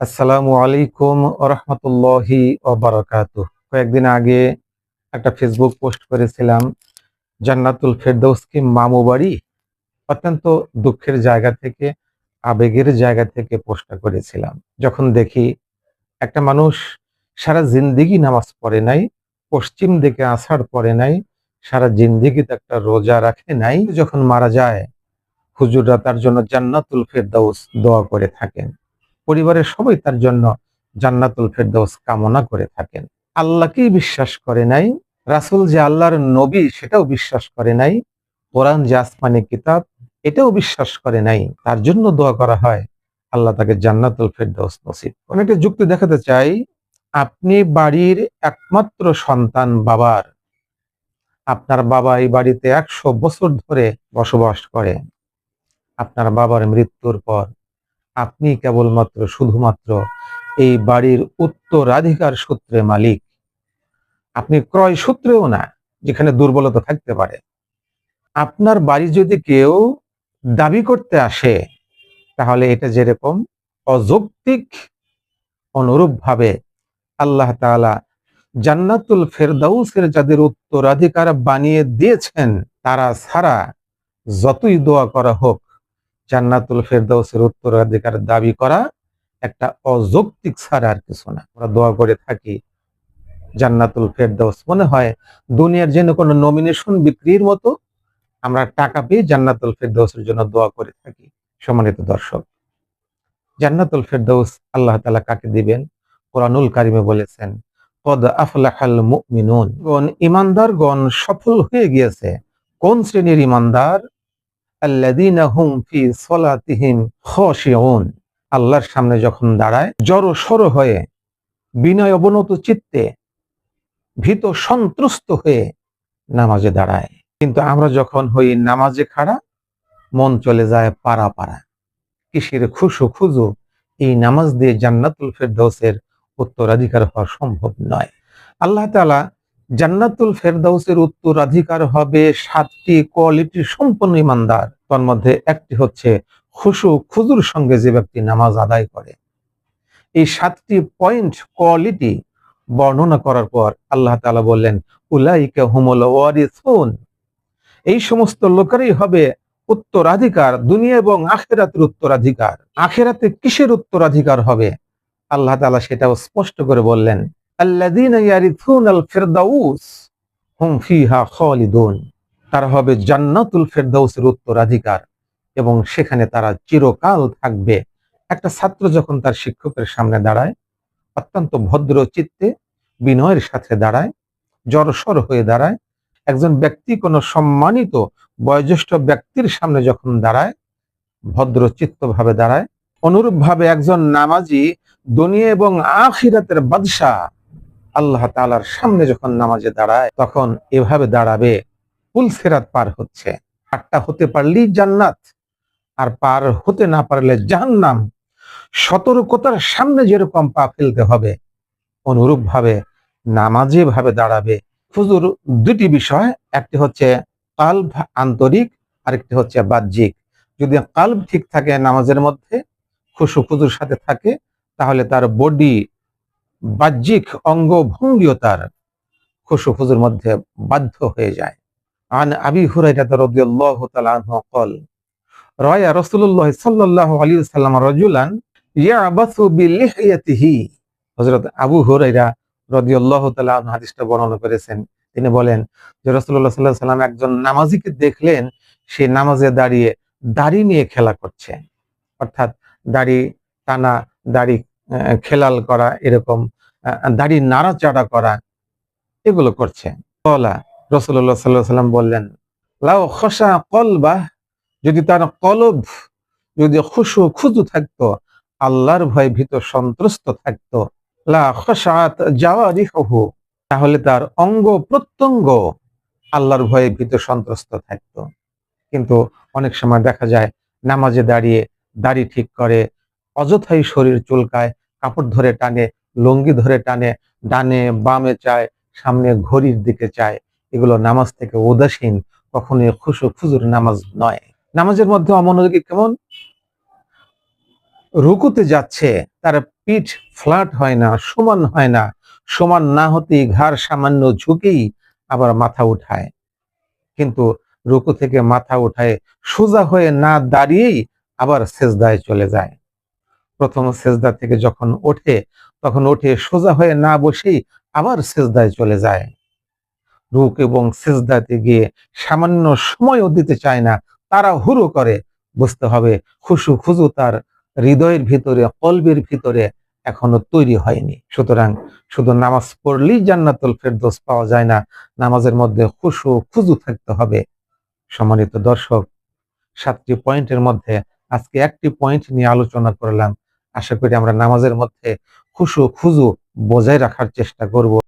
আসসালামু আলাইকুম রহমতুল্লাহি ওবারাকাতুহ। কয়েকদিন আগে একটা ফেসবুক পোস্ট করেছিলাম, জান্নাতুল ফেরদৌস কি মামু বাড়ি। অত্যন্ত দুঃখের জায়গা থেকে, আবেগের জায়গা থেকে পোস্টটা করেছিলাম। যখন দেখি একটা মানুষ সারা জিন্দেগি নামাজ পড়ে নাই, পশ্চিম দিকে আষাঢ় পড়ে নাই, সারা জিন্দেগিতে একটা রোজা রাখে নাই, যখন মারা যায় হুজুররা তার জন্য জান্নাতুল ফেরদৌস দোয়া করে থাকেন। পরিবারের সবাই তার জন্য জান্নাতুল ফেরদৌস কামনা করে থাকেন। আল্লাহকেই বিশ্বাস করে নাই, রাসূল যে আল্লাহর নবী সেটাও বিশ্বাস করে নাই, কোরআন যে আসমানি কিতাব এটাও বিশ্বাস করে নাই, তার জন্য দোয়া করা হয় আল্লাহ তাকে জান্নাতুল ফেরদৌস নসিব করুন। আমি একটা যুক্তি দেখাতে চাই, আপনি বাড়ির একমাত্র সন্তান বাবার, আপনার বাবা এই বাড়িতে 100 বছর ধরে বসবাস করে। আপনার বাবার মৃত্যুর পর আপনি কেবলমাত্র শুধুমাত্র এই বাড়ির উত্তরাধিকার সূত্রে মালিক, আপনি ক্রয় সূত্রেও না, যেখানে দুর্বলতা থাকতে পারে। আপনার বাড়ি যদি কেউ দাবি করতে আসে, তাহলে এটা যেরকম অযৌক্তিক, অনুরূপভাবে আল্লাহ তাআলা জান্নাতুল ফেরদাউসের যাদের উত্তরাধিকার বানিয়ে দিয়েছেন, তারা ছাড়া যতই দোয়া করা হোক, জান্নাতুল ফেরদাউসের উত্তরাধিকার দাবি করা একটা অযৌক্তিক ছাড়া আর কিছু না। আমরা দোয়া করে থাকি জান্নাতুল ফেরদাউস, মনে হয় দুনিয়ার যেন কোনো নমিনেশন বিক্রির মতো আমরা টাকা পেয়ে জান্নাতুল ফেরদাউসের জন্য দোয়া করে থাকি। সম্মানিত দর্শক, জান্নাতুল ফেরদাউস আল্লাহ তাআলা কাকে দিবেন? কোরআনুল কারিমে বলেছেন, কদ আফলাহাল মুমিনুন, ঈমানদারগণ সফল হয়ে গিয়েছে। কোন শ্রেণীর ঈমানদার? আল্লাযীনা হুম ফি সলাতিহিম খাশিউন, আল্লাহর সামনে যখন দাঁড়ায় জড়ো সড়ো হয়ে, বিনয় অবনত চিত্তে, ভীত সন্ত্রস্ত হয়ে নামাজে দাঁড়ায়। কিন্তু আমরা যখন হই নামাজে খাড়া, মন চলে যায় পাড়া পাড়া। কিসের খুশু খুজু, এই নামাজ দিয়ে জান্নাতুল ফেরদাউসের উত্তরাধিকার হওয়া সম্ভব নয়। আল্লাহ তাআলা জান্নাতুল ফেরদাউসের উত্তরাধিকার হবে 7টি কোয়ালিটি সম্পন্ন ঈমানদার। তার মধ্যে একটি হচ্ছে খুশু খুজুর সঙ্গে যে ব্যক্তি নামাজ আদায় করে। এই 7টি পয়েন্ট কোয়ালিটি বর্ণনা করার পর আল্লাহ তাআলা বললেন, উলাইকা হুমুল ওয়ারিসুন, এই সমস্ত লোকেরই হবে উত্তরাধিকার, দুনিয়া এবং আখিরাতের উত্তরাধিকার। আখিরাতে কিসের উত্তরাধিকার হবে? আল্লাহ তাআলা সেটাও স্পষ্ট করে বললেন, আল্লাযীনা ইয়ারিসুনাল ফিরদাউস হুম ফিহা খালিদুন, তারা হবে জান্নাতুল ফেরদাউসের উত্তরাধিকার এবং সেখানে তারা চিরকাল থাকবে। একটা ছাত্র যখন তার শিক্ষকের সামনে দাঁড়ায়, অত্যন্ত ভদ্র চিত্তে বিনয়ের সাথে দাঁড়ায়, জড়সড় হয়ে দাঁড়ায়। একজন ব্যক্তি কোনো সম্মানিত বয়োজ্যেষ্ঠ ব্যক্তির সামনে যখন দাঁড়ায়, ভদ্রচিত্ত ভাবে দাঁড়ায়, অনুরূপ ভাবে একজন নামাজি দুনিয়া এবং আখিরাতের বাদশাহ আল্লাহ তাআলার সামনে যখন নামাজে দাঁড়ায়, তখন এভাবে দাঁড়াবে, পুলসিরাত পার হচ্ছে, পারটা হতে পারলেই জান্নাত, আর পার হতে না পারলে জাহান্নাম। সতর্কতার সামনে যেরকম পা ফেলতে হবে, অনুরূপ ভাবে নামাজে ভাবে দাঁড়াবে। হুজুর, দুটি বিষয়, একটি হচ্ছে কালব আন্তরিক, আরেকটি হচ্ছে বাহ্যিক। যদি কালব ঠিক থাকে নামাজের মধ্যে, খুশু খুজুর সাথে থাকে, তাহলে তার বডি, বাহ্যিক অঙ্গ ভঙ্গিও তার খুশু খুজুর মধ্যে বাধ্য হয়ে যায়। আন আবি হুরায়রা রাদিয়াল্লাহু তাআলা আনহু قال রায়া রাসূলুল্লাহ সাল্লাল্লাহু আলাইহি ওয়াসাল্লাম রাজুলান ইয়াবাসু বিলিহিয়াতিহি। হযরত আবু হুরায়রা রাদিয়াল্লাহু তাআলা আনহু হাদিসটা বর্ণনা করেছেন। তিনি বলেন যে রাসূলুল্লাহ সাল্লাল্লাহু আলাইহি ওয়াসাল্লাম একজন নামাজীকে দেখলেন, সে নামাজে দাঁড়িয়ে দাড়ি নিয়ে খেলা করছে, অর্থাৎ দাড়ি টানা, দাড়ি খেলাল করা, এরকম দাড়ি নাড়াচাড়া করা, এগুলো করছে। কলা, রাসূলুল্লাহ সাল্লাল্লাহু আলাইহি ওয়াসাল্লাম বললেন, লাউ খাশা কলবাহ, যদি তার কলব, যদি খুশু খুজু থাকতো, আল্লাহর ভয়ে ভীত সন্ত্রস্ত থাকতো, লা খাশাত জাওয়ারিহু, তাহলে তার অঙ্গ প্রত্যঙ্গ আল্লাহর ভয়ে ভীত সন্ত্রস্ত থাকতো। কিন্তু অনেক সময় দেখা যায় নামাজে দাঁড়িয়ে দাড়ি ঠিক করে, অযথাই শরীর চুলকায়, কাপড় ধরে টানে, লুঙ্গি ধরে টানে, ডানে বামে চায়, সামনে ঘড়ির দিকে চায়। এগুলো নামাজ থেকে উদাসীন, কখনোই খুশু খুজুর নামাজ নয়। নামাজের মধ্যে অমনোযোগী কেমন? রুকুতে যাচ্ছে, তার পিঠ ফ্ল্যাট হয় না, সমান হয় না। সমান না হতেই ঘাড় সামান্য ঝুঁকেই আবার মাথা উঠায়, কিন্তু রুকু থেকে মাথা উঠায় সোজা হয়ে না দাঁড়িয়েই আবার সেজদায় চলে যায়। প্রথম সেজদা থেকে যখন ওঠে তখন ওঠে সোজা হয়ে না বসেই আবার সেজদায় চলে যায়। রুক এবং সেজদাতে গিয়ে সামান্য সময়ও দিতে চায় না, তাড়াহুড়ো করে। বুঝতে হবে খুশু খুজু তার হৃদয়ের ভিতরে, কলবের ভিতরে এখনো তৈরি হয়নি। সুতরাং শুধু নামাজ পড়লেই জান্নাতুল ফেরদৌস পাওয়া যায় না, নামাজের মধ্যে খুশু খুজু থাকতে হবে। সম্মানিত দর্শক, 7টি পয়েন্টের মধ্যে আজকে একটি পয়েন্ট নিয়ে আলোচনা করলাম। আশা করি আমরা নামাজের মধ্যে খুশু খুজু বজায় রাখার চেষ্টা করব।